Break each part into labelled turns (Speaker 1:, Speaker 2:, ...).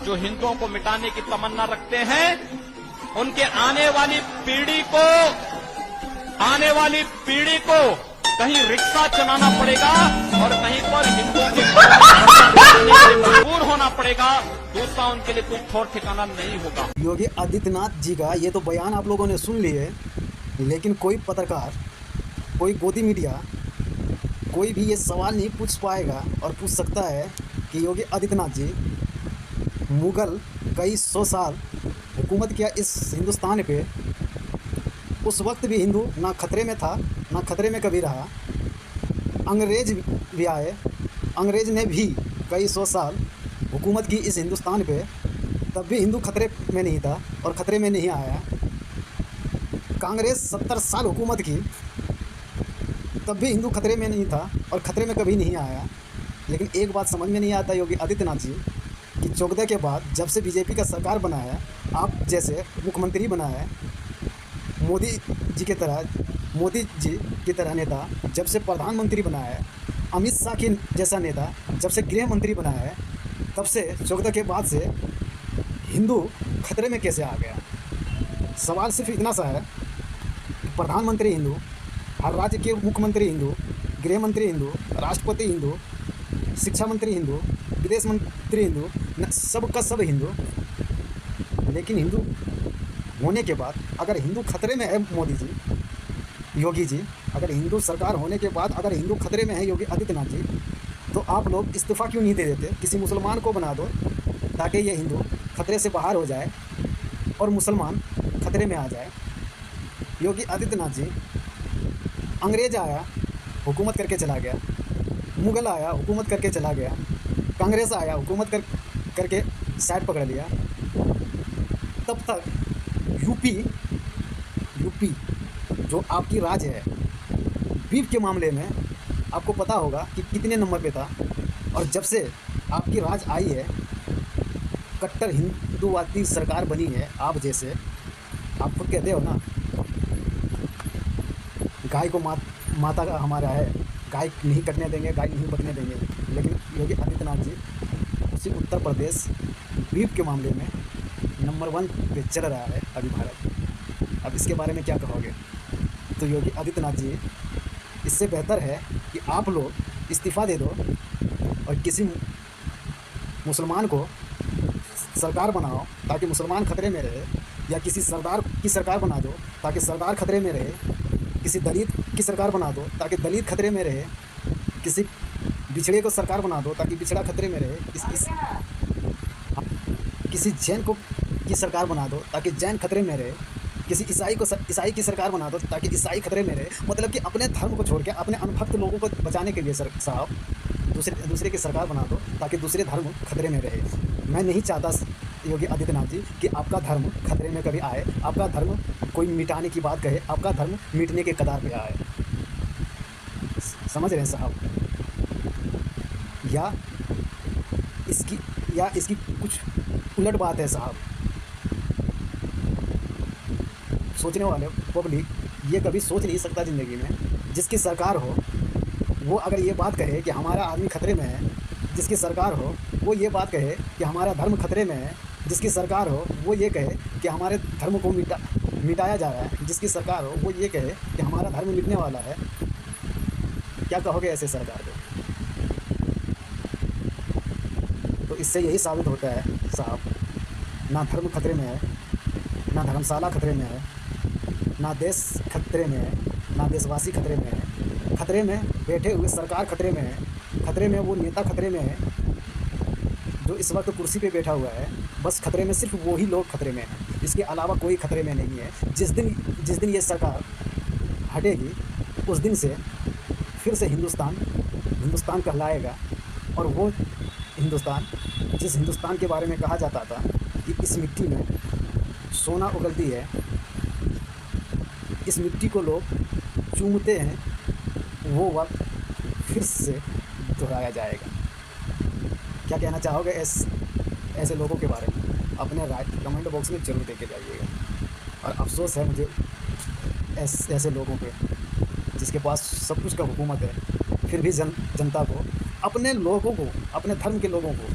Speaker 1: जो हिंदुओं को मिटाने की तमन्ना रखते हैं, उनके आने वाली पीढ़ी को कहीं रिक्शा चलाना पड़ेगा और कहीं पर हिंदुओं के मजबूर होना पड़ेगा। दूसरा उनके लिए कोई ठौर ठिकाना नहीं होगा।
Speaker 2: योगी आदित्यनाथ जी का ये तो बयान आप लोगों ने सुन लिए, लेकिन कोई पत्रकार, कोई गोदी मीडिया, कोई भी ये सवाल नहीं पूछ पाएगा और पूछ सकता है कि योगी आदित्यनाथ जी, मुगल कई सौ साल हुकूमत किया इस हिंदुस्तान पे, उस वक्त भी हिंदू ना खतरे में था ना खतरे में कभी रहा। अंग्रेज भी आए, अंग्रेज ने भी कई सौ साल हुकूमत की इस हिंदुस्तान पे, तब भी हिंदू खतरे में नहीं था और खतरे में नहीं आया। कांग्रेस 70 साल हुकूमत की, तब भी हिंदू खतरे में नहीं था और खतरे में कभी नहीं आया। लेकिन एक बात समझ में नहीं आता योगी आदित्यनाथ जी कि 14 के बाद जब से बीजेपी का सरकार बना है, आप जैसे मुख्यमंत्री बना है, मोदी जी की तरह नेता जब से प्रधानमंत्री बना है, अमित शाह के जैसा नेता जब से गृह मंत्री बना है, तब से 14 के बाद से हिंदू खतरे में कैसे आ गया। सवाल सिर्फ इतना सा है कि प्रधानमंत्री हिंदू, हर राज्य के मुख्यमंत्री हिंदू, गृह मंत्री हिंदू, राष्ट्रपति हिंदू, शिक्षा मंत्री हिंदू, विदेश मंत्री हिंदू, सबका सब हिंदू। लेकिन हिंदू होने के बाद अगर हिंदू खतरे में है, मोदी जी, योगी जी, अगर हिंदू सरकार होने के बाद अगर हिंदू खतरे में है योगी आदित्यनाथ जी, तो आप लोग इस्तीफ़ा क्यों नहीं दे देते? किसी मुसलमान को बना दो ताकि ये हिंदू खतरे से बाहर हो जाए और मुसलमान खतरे में आ जाए। योगी आदित्यनाथ जी, अंग्रेज आया हुकूमत करके चला गया, मुग़ल आया हुकूमत करके चला गया, कांग्रेस आया हुकूमत करके साइड पकड़ लिया, तब तक यूपी जो आपकी राज है, बीफ के मामले में आपको पता होगा कि कितने नंबर पे था। और जब से आपकी राज आई है, कट्टर हिंदूवादी सरकार बनी है, आप जैसे, आप खुद कहते हो ना, गाय को माता का हमारा है, गाय नहीं कटने देंगे, गाय नहीं बचने देंगे। लेकिन योगी आदित्यनाथ जी उसी उत्तर प्रदेश बीफ के मामले में नंबर 1 पे चल रहा है अभी भारत। अब इसके बारे में क्या कहोगे? तो योगी आदित्यनाथ जी, इससे बेहतर है कि आप लोग इस्तीफ़ा दे दो और किसी मुसलमान को सरकार बनाओ ताकि मुसलमान खतरे में रहे, या किसी सरदार की सरकार बना दो ताकि सरदार खतरे में रहे, किसी दलित की सरकार बना दो ताकि दलित खतरे में रहे, किसी बिछड़े को सरकार बना दो ताकि बिछड़ा खतरे में रहे, किसी जैन की सरकार बना दो ताकि जैन खतरे में रहे, किसी ईसाई की सरकार बना दो ताकि ईसाई खतरे में रहे। मतलब कि अपने धर्म को छोड़ के अपने अनभक्त लोगों को बचाने के लिए साहब दूसरे की सरकार बना दो ताकि दूसरे धर्म खतरे में रहे। मैं नहीं चाहता योगी आदित्यनाथ जी कि आपका धर्म खतरे में कभी आए, आपका धर्म कोई मिटाने की बात कहे, आपका धर्म मिटने के कगार पे आए। समझ रहे हैं साहब? या इसकी कुछ उलट बात है साहब। सोचने वाले पब्लिक ये कभी सोच नहीं सकता ज़िंदगी में, जिसकी सरकार हो वो अगर ये बात कहे कि हमारा आदमी खतरे में है, जिसकी सरकार हो वो ये बात कहे कि हमारा धर्म खतरे में है, जिसकी सरकार हो वो ये कहे कि हमारे धर्म को मिटाया जा रहा है, जिसकी सरकार हो वो ये कहे कि हमारा धर्म मिटने वाला है। क्या कहोगे ऐसे सरकार को? तो इससे यही साबित होता है साहब, ना धर्म खतरे में है, ना धर्मशाला खतरे में है, ना देश खतरे में है, ना देशवासी खतरे में है। खतरे में बैठे हुए सरकार खतरे में है, खतरे में वो नेता खतरे में है जो इस वक्त कुर्सी पे बैठा हुआ है। बस खतरे में सिर्फ वो ही लोग खतरे में हैं, इसके अलावा कोई खतरे में नहीं है। जिस दिन ये सरकार हटेगी, उस दिन से फिर से हिंदुस्तान कहलाएगा। और वो हिंदुस्तान, जिस हिंदुस्तान के बारे में कहा जाता था कि इस मिट्टी में सोना उगलती है, इस मिट्टी को लोग चूमते हैं, वो वक्त फिर से दोहराया जाएगा। क्या कहना चाहोगे ऐसे लोगों के बारे में? अपने राय कमेंट बॉक्स में ज़रूर देके जाइएगा। और अफसोस है मुझे ऐसे लोगों पे, जिसके पास सब कुछ का हुकूमत है, फिर भी जनता को, अपने लोगों को, अपने धर्म के लोगों को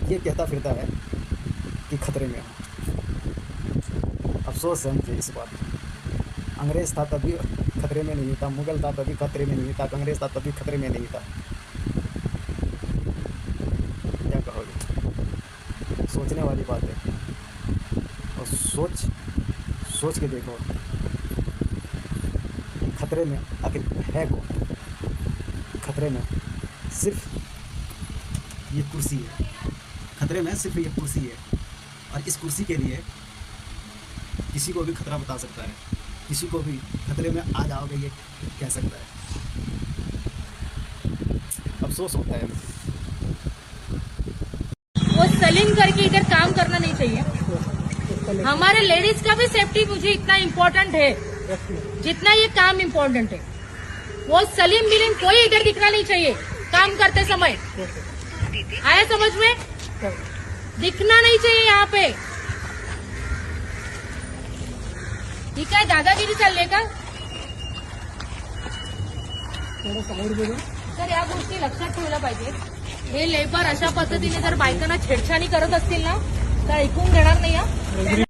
Speaker 2: ये कहता फिरता है कि खतरे में हो। अफसोस है मुझे इस बात पर। अंग्रेज़ था तभी खतरे में नहीं था, मुग़ल था तभी खतरे में नहीं था, कांग्रेस था तभी खतरे में नहीं था। क्या कहोगे? सोचने वाली बात है। और सोच के देखो कि खतरे में आखिर है कौन? खतरे में सिर्फ ये कुर्सी है। खतरे में सिर्फ ये कुर्सी है, और इस कुर्सी के लिए किसी को भी खतरा बता सकता है, किसी को भी खतरे में आ जाओगे ये कह सकता है। अफसोस होता है मुझे।
Speaker 3: वो सलीम करके इधर काम करना नहीं चाहिए। हमारे लेडीज का भी सेफ्टी मुझे इतना इम्पोर्टेंट है जितना ये काम इम्पोर्टेंट है। वो सलीम बिलीम कोई इधर दिखना नहीं चाहिए काम करते समय। आया समझ में? दिखना नहीं चाहिए यहाँ पे। ठीक आहे, दादागिरी चालले का? तर या गोष्टी लक्षात ठेवल्या पाहिजे। हे लेबर अशा पद्धतीने जर बायकांना छेडछाणी करत असतील ना तर ऐकून घेणार नाही हा।